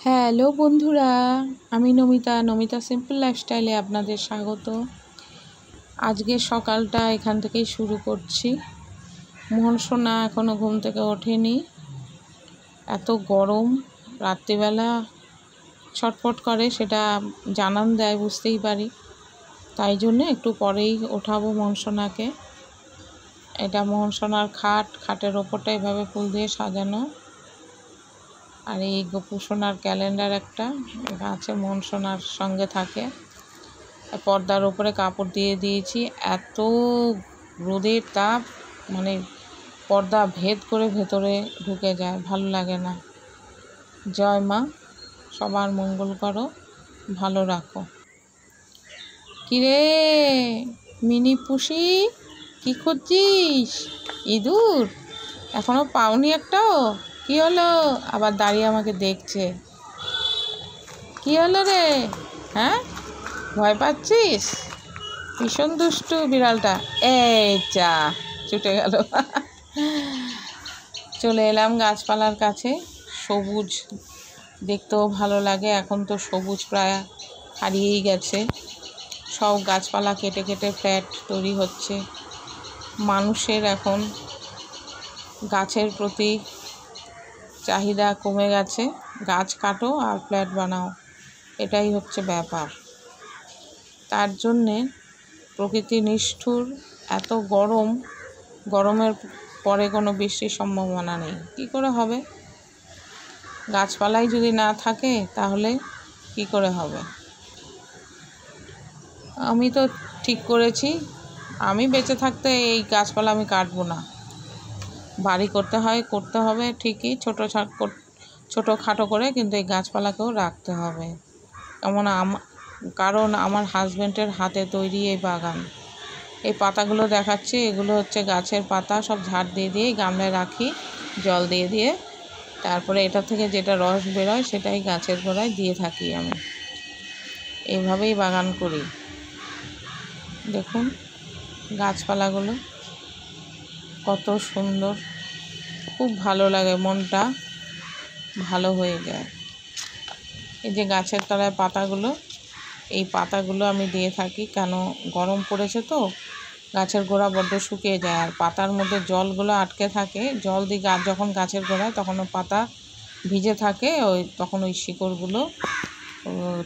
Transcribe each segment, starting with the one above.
Hello বন্ধুরা, আমি Namita simple লাইফস্টাইলে আপনাদের স্বাগত। আজকের সকালটা এখান থেকেই শুরু করছি। মোহন সোনা এখনও ঘুম থেকে ওঠেনি। এত গরম, রাত্রিবেলা ছটফট করে, সেটা জানান দেয়, বুঝতেই পারি। তাই জন্য একটু পরেই ওঠাবো মোহন সোনাকে। এটা মোহন সোনার খাটের ওপরটা এভাবে ফুল দিয়ে সাজানো। আর এই গোপু সোনার ক্যালেন্ডার একটা আছে, মোহন সোনার সঙ্গে থাকে। পর্দার উপরে কাপড় দিয়ে দিয়েছি। এত রোদের তাপ, মানে পর্দা ভেদ করে ভেতরে ঢুকে যায়, ভালো লাগে না। জয় মা, সবার মঙ্গল করো, ভালো রাখো। কিরে মিনি পুষি, কি খুঁজছিস? ইঁদুর এখনো পাওনি একটাও? কি হলো? আবার দাঁড়িয়ে আমাকে দেখছে। কি হলো রে? হ্যাঁ, ভয় পাচ্ছিস? ভীষণ দুষ্টু বিড়ালটা। এই যা, ছুটে গেল। চলে এলাম গাছপালার কাছে। সবুজ দেখতেও ভালো লাগে। এখন তো সবুজ প্রায় হারিয়েই গেছে। সব গাছপালা কেটে কেটে ফ্ল্যাট তৈরি হচ্ছে। মানুষের এখন গাছের প্রতি চাহিদা কমে গেছে। গাছ কাটো আর ফ্ল্যাট বানাও, এটাই হচ্ছে ব্যাপার। তার জন্যে প্রকৃতি নিষ্ঠুর। এত গরমের পরে কোনো বৃষ্টির সম্ভাবনা নেই। কী করে হবে? গাছপালাই যদি না থাকে তাহলে কি করে হবে? আমি তো ঠিক করেছি, আমি বেঁচে থাকতে এই গাছপালা আমি কাটবো না। বাড়ি করতে হবে ঠিকই, ছোটোখাটো করে, কিন্তু এই গাছপালাকেও রাখতে হবে। কারণ আমার হাজব্যান্ডের হাতে তৈরি এই বাগান। এই পাতাগুলো দেখাচ্ছি, এগুলো হচ্ছে গাছের পাতা। সব ঝাড় দিয়ে গামলায় রাখি, জল দিয়ে তারপরে এটা থেকে যেটা রস বেরোয় সেটাই গাছের গোড়ায় দিয়ে থাকি আমি। এইভাবেই বাগান করি। দেখুন গাছপালাগুলো কত সুন্দর, খুব ভালো লাগে, মনটা ভালো হয়ে যায়। এই যে গাছের তলায় পাতাগুলো, এই পাতাগুলো আমি দিয়ে থাকি। কেন? গরম পড়েছে তো, গাছের গোড়া বড্ড শুকিয়ে যায়, আর পাতার মধ্যে জলগুলো আটকে থাকে। জল দিই যখন গাছের গোড়ায়, তখন পাতা ভিজে থাকে, তখন ওই শিকড়গুলো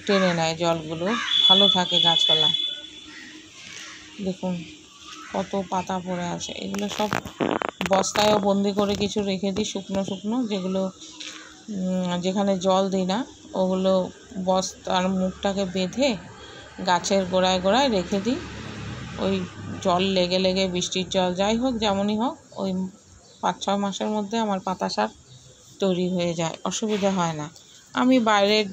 টেনে নেয় জলগুলো, ভালো থাকে গাছপালা। দেখুন কত পাতা পড়ে আছে। এগুলো সব বস্তায়ও বন্দি করে কিছু রেখে দিই, শুকনো, যেগুলো যেখানে জল দিই না, ওগুলো বস্তার মুখটাকে বেঁধে গাছের গোড়ায় রেখে দিই। ওই জল লেগে বৃষ্টির জল যাই হোক, যেমনই হোক, ওই 5-6 মাসের মধ্যে আমার পাতা সার তৈরি হয়ে যায়, অসুবিধা হয় না। আমি বাইরের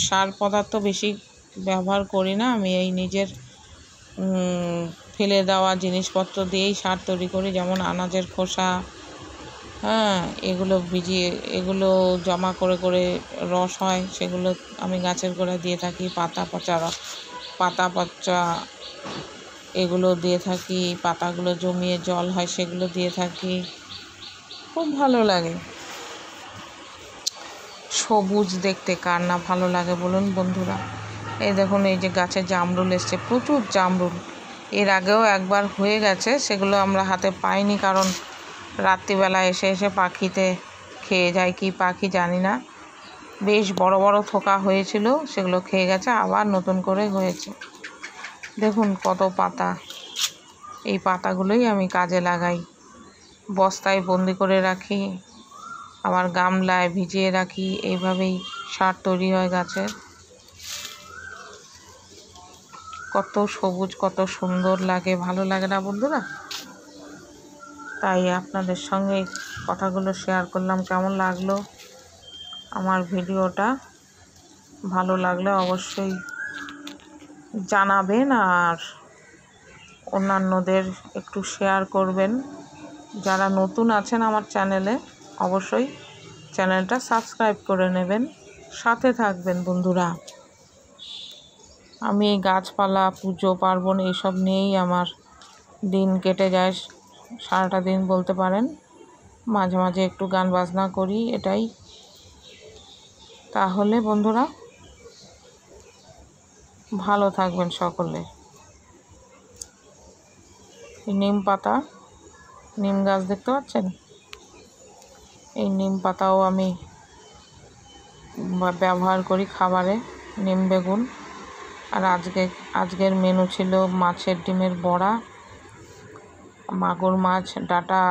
সার পদার্থ বেশি ব্যবহার করি না। আমি এই নিজের ফেলে দেওয়া জিনিসপত্র দিয়েই সার তৈরি করি। যেমন আনাজের খোসা, এগুলো জমা করে রস হয়, সেগুলো আমি গাছের গোড়ায় দিয়ে থাকি। পাতা পচা এগুলো দিয়ে থাকি। পাতাগুলো জমিয়ে জল হয়, সেগুলো দিয়ে থাকি। খুব ভালো লাগে। সবুজ দেখতে কার না ভালো লাগে বলুন বন্ধুরা? এই দেখুন, এই যে গাছে জামরুল এসছে, প্রচুর জামরুল। এর আগেও একবার হয়ে গেছে, সেগুলো আমরা হাতে পাইনি, কারণ রাত্রিবেলা এসে পাখিতে খেয়ে যায়। কি পাখি জানি না, বেশ বড় থোকা হয়েছিল, সেগুলো খেয়ে গেছে। আবার নতুন করে হয়েছে। দেখুন কত পাতা। এই পাতাগুলোই আমি কাজে লাগাই। বস্তায় বন্দি করে রাখি, আবার গামলায় ভিজিয়ে রাখি। এইভাবেই সার তৈরি হয় গাছের। কত সবুজ, কত সুন্দর লাগে, ভালো লাগে না বন্ধুরা? তাই আপনাদের সঙ্গে কথাগুলো শেয়ার করলাম। কেমন লাগলো আমার ভিডিওটা? ভালো লাগলে অবশ্যই জানাবেন, আর অন্যান্যদের একটু শেয়ার করবেন। যারা নতুন আছেন আমার চ্যানেলে, অবশ্যই চ্যানেলটা সাবস্ক্রাইব করে নেবেন, সাথে থাকবেন বন্ধুরা। আমি এই গাছপালা, পুজো পার্বণ এইসব নিয়েই আমার দিন কেটে যায়, সারাটা দিন বলতে পারেন। মাঝে মাঝে একটু গান বাজনা করি, এটাই। তাহলে বন্ধুরা ভালো থাকবেন সকলে। নিম পাতা, নিম গাছ দেখতে পাচ্ছেন, এই নিম পাতাও আমি ব্যবহার করি খাবারে, নিম বেগুন। আর আজকের মেনু ছিল মাছের ডিমের বড়া, মাগুর মাছ ডাঁটা